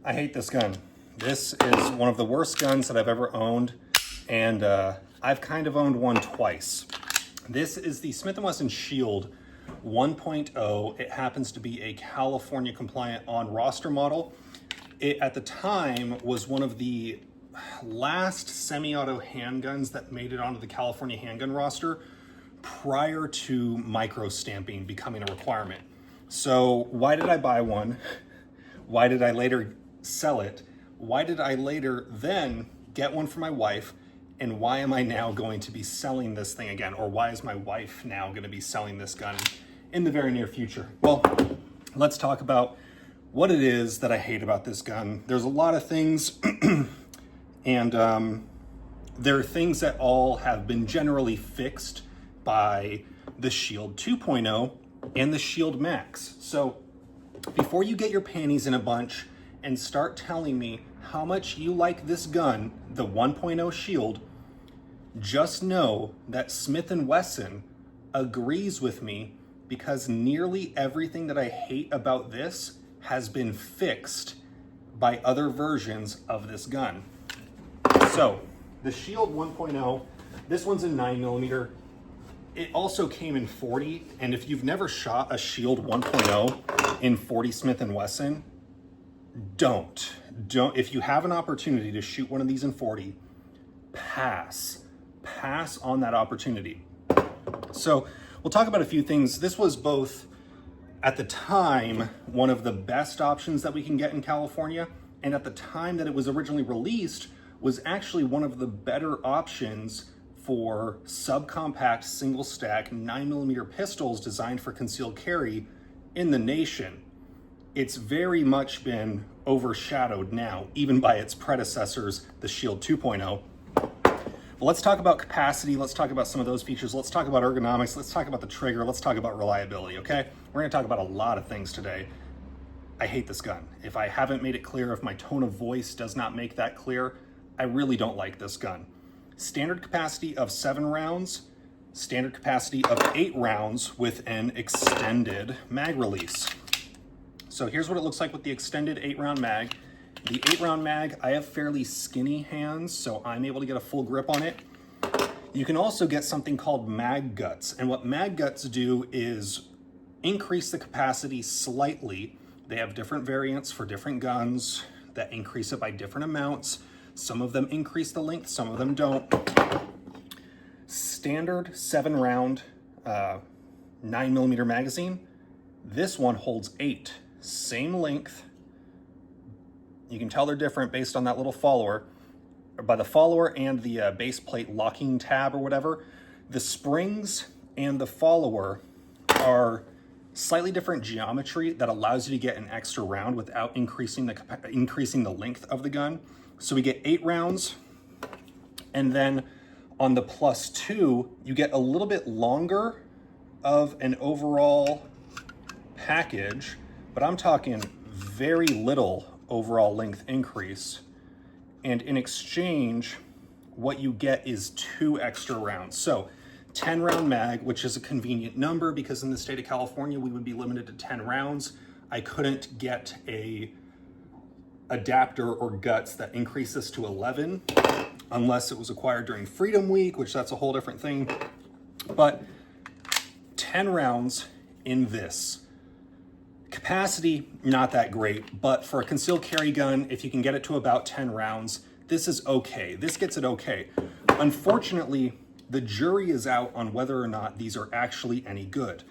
I hate this gun. This is one of the worst guns that I've ever owned, and I've kind of owned one twice. This is the Smith & Wesson Shield 1.0. It happens to be a California compliant on roster model. It, at the time, was one of the last semi-auto handguns that made it onto the California handgun roster prior to micro stamping becoming a requirement. So why did I buy one? Why did I later sell it? Why did I later then get one for my wife? And why am I now going to be selling this thing again? Or why is my wife now going to be selling this gun in the very near future? Well, let's talk about what it is that I hate about this gun. There's a lot of things, and there are things that all have been generally fixed by the Shield 2.0 and the Shield Max. So before you get your panties in a bunch and start telling me how much you like this gun, the 1.0 Shield, just know that Smith & Wesson agrees with me, because nearly everything that I hate about this has been fixed by other versions of this gun. So the Shield 1.0, this one's a 9mm. It also came in 40, and if you've never shot a Shield 1.0 in 40 Smith & Wesson, don't. If you have an opportunity to shoot one of these in 40, pass on that opportunity. So we'll talk about a few things. This was both, at the time, one of the best options that we can get in California, and at the time that it was originally released, was actually one of the better options for subcompact single stack 9mm pistols designed for concealed carry in the nation. It's very much been overshadowed now, even by its predecessors, the Shield 2.0. But let's talk about capacity. Let's talk about some of those features. Let's talk about ergonomics. Let's talk about the trigger. Let's talk about reliability, okay? We're gonna talk about a lot of things today. I hate this gun. If I haven't made it clear, if my tone of voice does not make that clear, I really don't like this gun. Standard capacity of 7 rounds, standard capacity of 8 rounds with an extended mag release. So here's what it looks like with the extended 8-round mag. The 8-round mag, I have fairly skinny hands, so I'm able to get a full grip on it. You can also get something called mag guts, and what mag guts do is increase the capacity slightly. They have different variants for different guns that increase it by different amounts. Some of them increase the length, some of them don't. Standard 7-round 9mm magazine. This one holds 8. Same length. You can tell they're different based on that little follower, or by the follower and the base plate locking tab or whatever. The springs and the follower are slightly different geometry that allows you to get an extra round without increasing the length of the gun. So we get 8 rounds, and then on the +2, you get a little bit longer of an overall package, but I'm talking very little overall length increase. And in exchange, what you get is 2 extra rounds. So 10-round mag, which is a convenient number because in the state of California, we would be limited to 10 rounds. I couldn't get a adapter or guts that increase this to 11 unless it was acquired during Freedom Week, which that's a whole different thing. But 10 rounds in this. Capacity, not that great, but for a concealed carry gun, if you can get it to about 10 rounds, this is okay. This gets it okay. Unfortunately, the jury is out on whether or not these are actually any good.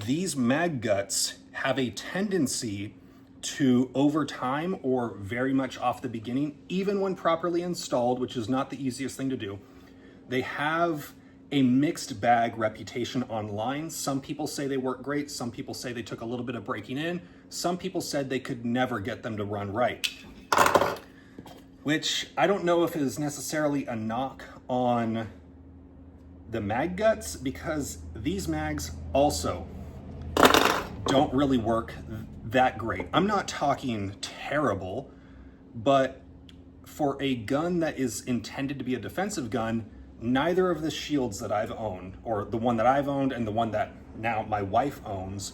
These mag guts have a tendency to, over time or very much off the beginning, even when properly installed, which is not the easiest thing to do, they have a mixed bag reputation online. Some people say they work great. Some people say they took a little bit of breaking in. Some people said they could never get them to run right, which I don't know if is necessarily a knock on the mag guts, because these mags also don't really work that great. I'm not talking terrible, but for a gun that is intended to be a defensive gun, neither of the Shields that I've owned, or the one that I've owned and the one that now my wife owns,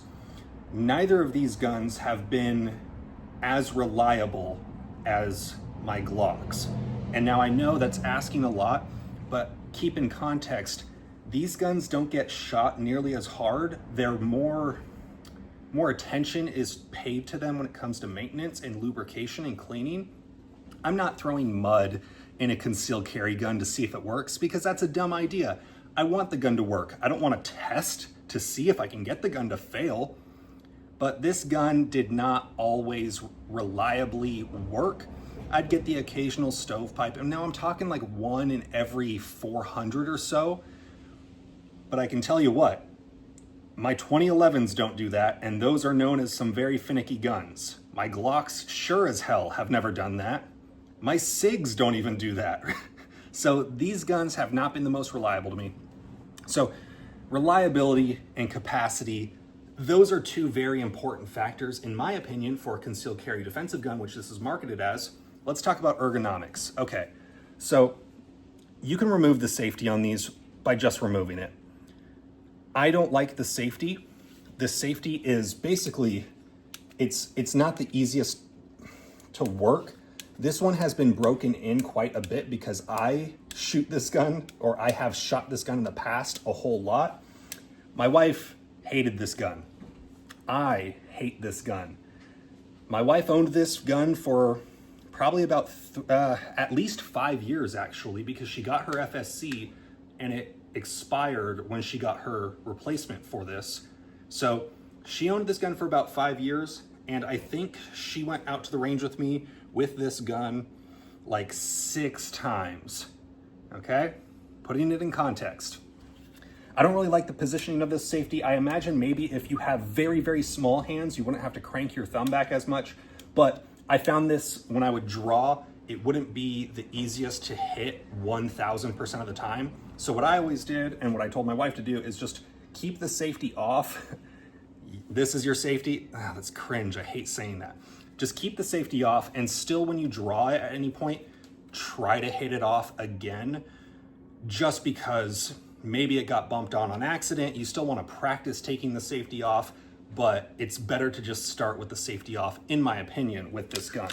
neither of these guns have been as reliable as my Glocks. And now I know that's asking a lot, but keep in context, these guns don't get shot nearly as hard. They're more attention is paid to them when it comes to maintenance and lubrication and cleaning. I'm not throwing mud in a concealed carry gun to see if it works, because that's a dumb idea. I want the gun to work. I don't want to test to see if I can get the gun to fail. But this gun did not always reliably work. I'd get the occasional stovepipe, and now I'm talking like 1 in every 400 or so. But I can tell you what, my 2011s don't do that, and those are known as some very finicky guns. My Glocks sure as hell have never done that. My SIGs don't even do that. So these guns have not been the most reliable to me. So reliability and capacity, those are two very important factors, in my opinion, for a concealed carry defensive gun, which this is marketed as. Let's talk about ergonomics. Okay, so you can remove the safety on these by just removing it. I don't like the safety. The safety is basically, it's not the easiest to work. This one has been broken in quite a bit because I shoot this gun, or I have shot this gun in the past a whole lot. My wife hated this gun. I hate this gun. My wife owned this gun for probably about at least 5 years, actually, because she got her FSC and it expired when she got her replacement for this. So she owned this gun for about 5 years, and I think she went out to the range with me with this gun like 6 times, okay? Putting it in context. I don't really like the positioning of this safety. I imagine maybe if you have very, very small hands, you wouldn't have to crank your thumb back as much, but I found this when I would draw, it wouldn't be the easiest to hit 1000% of the time. So what I always did, and what I told my wife to do, is just keep the safety off. This is your safety. That's cringe, I hate saying that. Just keep the safety off, and still when you draw it at any point, try to hit it off again, just because maybe it got bumped on accident. You still want to practice taking the safety off, but it's better to just start with the safety off, in my opinion, with this gun.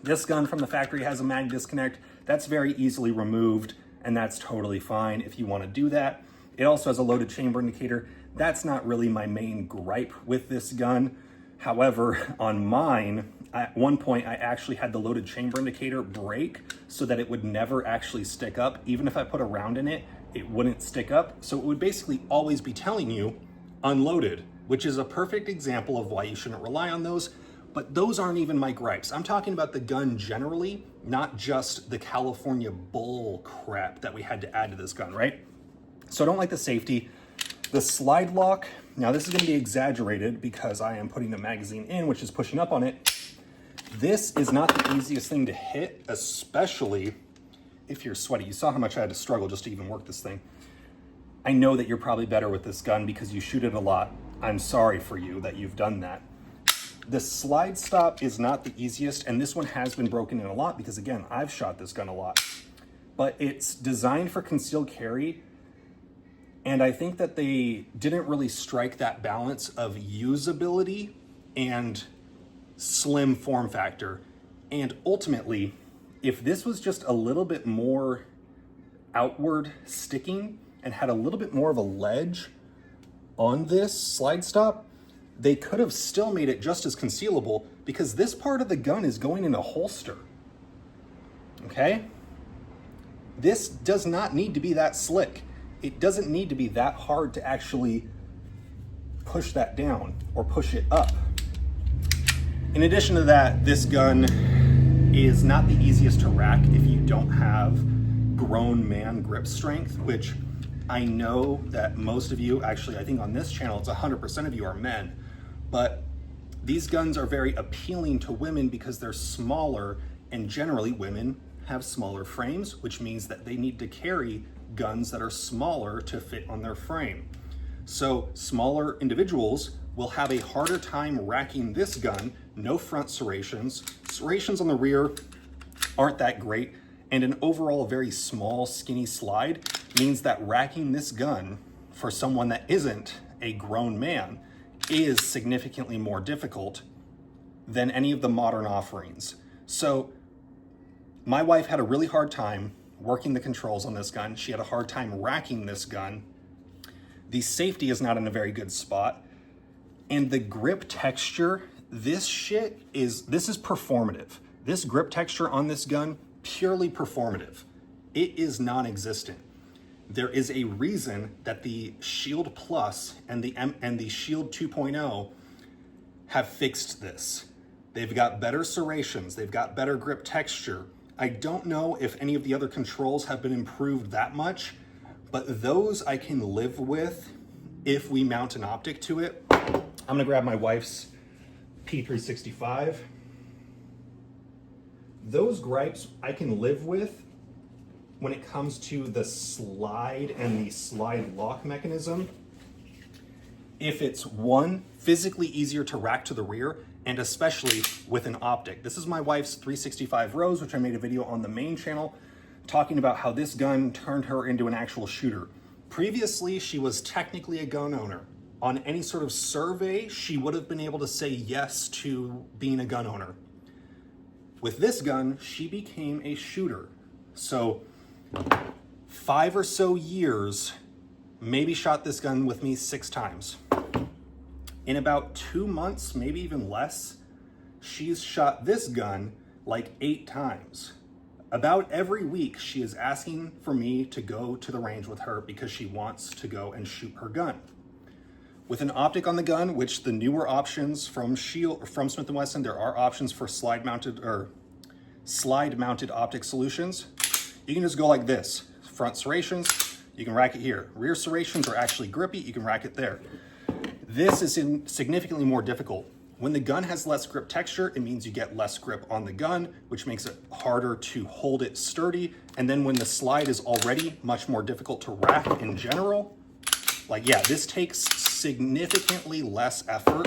This gun from the factory has a mag disconnect. That's very easily removed, and that's totally fine if you want to do that. It also has a loaded chamber indicator. That's not really my main gripe with this gun. However, on mine, at one point I actually had the loaded chamber indicator break so that it would never actually stick up. Even if I put a round in it, it wouldn't stick up. So it would basically always be telling you unloaded, which is a perfect example of why you shouldn't rely on those. But those aren't even my gripes. I'm talking about the gun generally, not just the California bull crap that we had to add to this gun, right? So I don't like the safety. The slide lock, now this is gonna be exaggerated because I am putting the magazine in, which is pushing up on it. This is not the easiest thing to hit, especially if you're sweaty. You saw how much I had to struggle just to even work this thing. I know that you're probably better with this gun because you shoot it a lot. I'm sorry for you that you've done that. The slide stop is not the easiest, and this one has been broken in a lot because, again, I've shot this gun a lot. But it's designed for concealed carry, and I think that they didn't really strike that balance of usability and slim form factor. And ultimately, if this was just a little bit more outward sticking and had a little bit more of a ledge on this slide stop, they could have still made it just as concealable, because this part of the gun is going in a holster, okay? This does not need to be that slick. It doesn't need to be that hard to actually push that down or push it up. In addition to that, this gun is not the easiest to rack if you don't have grown man grip strength, which I know that most of you, actually I think on this channel it's 100% of you are men, but these guns are very appealing to women because they're smaller, and generally women have smaller frames, which means that they need to carry guns that are smaller to fit on their frame. So smaller individuals will have a harder time racking this gun. No front serrations. Serrations on the rear aren't that great, and an overall very small, skinny slide means that racking this gun for someone that isn't a grown man is significantly more difficult than any of the modern offerings. So my wife had a really hard time working the controls on this gun. She had a hard time racking this gun. The safety is not in a very good spot. And the grip texture, this is performative. This grip texture on this gun, purely performative. It is non-existent. There is a reason that the Shield Plus and the Shield 2.0 have fixed this. They've got better serrations, they've got better grip texture. I don't know if any of the other controls have been improved that much, but those I can live with if we mount an optic to it. I'm gonna grab my wife's P365. Those gripes I can live with when it comes to the slide and the slide lock mechanism. If it's one, physically easier to rack to the rear, and especially with an optic. This is my wife's 365 Rose, which I made a video on the main channel talking about how this gun turned her into an actual shooter. Previously, she was technically a gun owner. On any sort of survey, she would have been able to say yes to being a gun owner. With this gun, she became a shooter. So 5 or so years, maybe shot this gun with me 6 times. In about 2 months, maybe even less, she's shot this gun like 8 times. About every week, she is asking for me to go to the range with her because she wants to go and shoot her gun. With an optic on the gun, which the newer options from Smith & Wesson, there are options for slide mounted optic solutions. You can just go like this. Front serrations, you can rack it here. Rear serrations are actually grippy, you can rack it there. This is significantly more difficult. When the gun has less grip texture, it means you get less grip on the gun, which makes it harder to hold it sturdy. And then when the slide is already much more difficult to rack in general, like, yeah, this takes significantly less effort.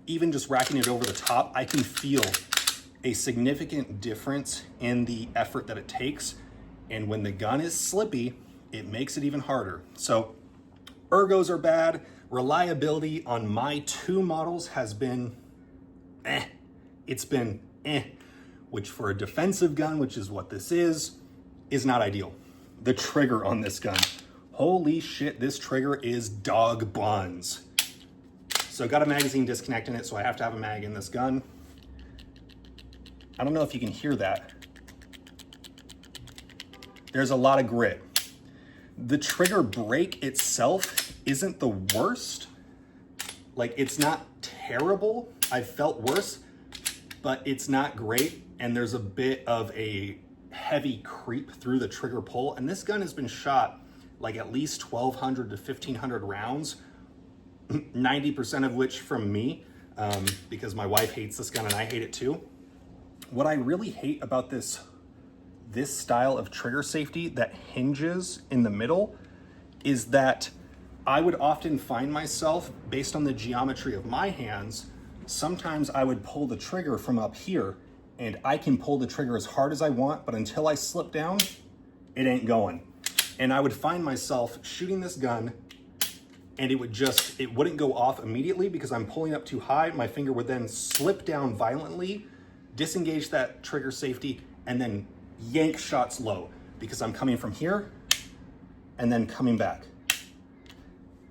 Even just racking it over the top, I can feel a significant difference in the effort that it takes. And when the gun is slippy, it makes it even harder. So ergos are bad. Reliability on my 2 models has been it's been which for a defensive gun, which is what this is not ideal. The trigger on this gun, holy shit, this trigger is dog buns. So I got a magazine disconnect in it, so I have to have a mag in this gun. I don't know if you can hear that. There's a lot of grit. The trigger break itself isn't the worst. Like, it's not terrible. I've felt worse, but it's not great. And there's a bit of a heavy creep through the trigger pull. And this gun has been shot like at least 1,200 to 1,500 rounds, 90% of which from me, because my wife hates this gun and I hate it too. What I really hate about this style of trigger safety that hinges in the middle is that I would often find myself, based on the geometry of my hands, sometimes I would pull the trigger from up here, and I can pull the trigger as hard as I want, but until I slip down, it ain't going. And I would find myself shooting this gun, and it wouldn't go off immediately because I'm pulling up too high. My finger would then slip down violently, disengage that trigger safety, and then yank shots low because I'm coming from here and then coming back.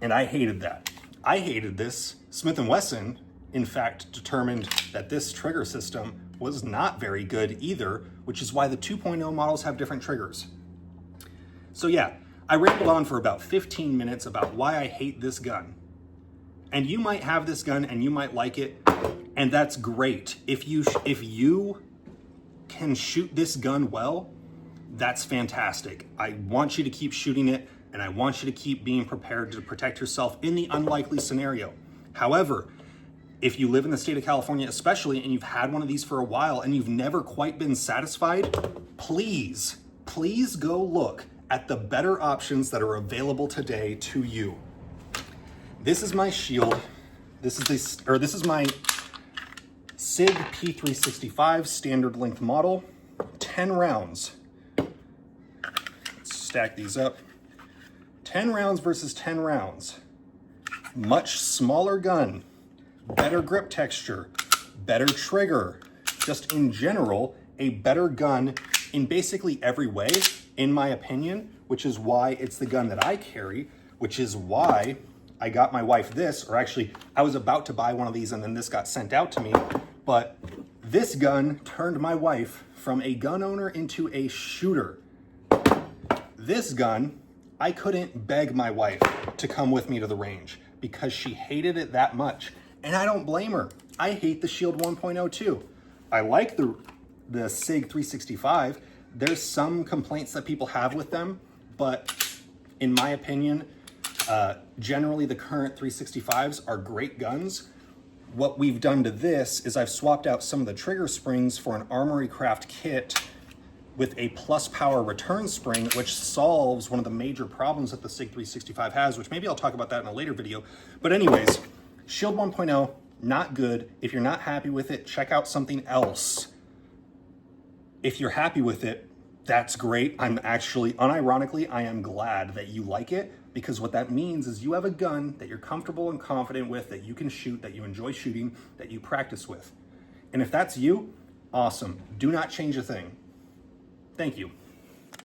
And I hated that. I hated this. Smith & Wesson, in fact, determined that this trigger system was not very good either, which is why the 2.0 models have different triggers. So yeah, I rambled on for about 15 minutes about why I hate this gun. And you might have this gun and you might like it, and that's great. If you can shoot this gun well, that's fantastic. I want you to keep shooting it, and I want you to keep being prepared to protect yourself in the unlikely scenario. However, if you live in the state of California especially, and you've had one of these for a while and you've never quite been satisfied, please go look at the better options that are available today to you. This is my Shield. This is my SIG P365 standard length model, 10 rounds. Let's stack these up. 10 rounds versus 10 rounds. Much smaller gun, better grip texture, better trigger. just in general, a better gun in basically every way, in my opinion, which is why it's the gun that I carry, which is why I got my wife this, or actually I was about to buy one of these and then this got sent out to me, but this gun turned my wife from a gun owner into a shooter. This gun, I couldn't beg my wife to come with me to the range because she hated it that much. And I don't blame her. I hate the Shield 1.0 too. I like the SIG 365. There's some complaints that people have with them, but in my opinion, generally the current 365s are great guns. What we've done to this is I've swapped out some of the trigger springs for an Armory Craft kit with a plus power return spring, which solves one of the major problems that the SIG 365 has, which maybe I'll talk about that in a later video. But anyways, Shield 1.0, not good. If you're not happy with it, check out something else. If you're happy with it, that's great. I'm actually, unironically, I am glad that you like it, because what that means is you have a gun that you're comfortable and confident with, that you can shoot, that you enjoy shooting, that you practice with. And if that's you, awesome. Do not change a thing. Thank you.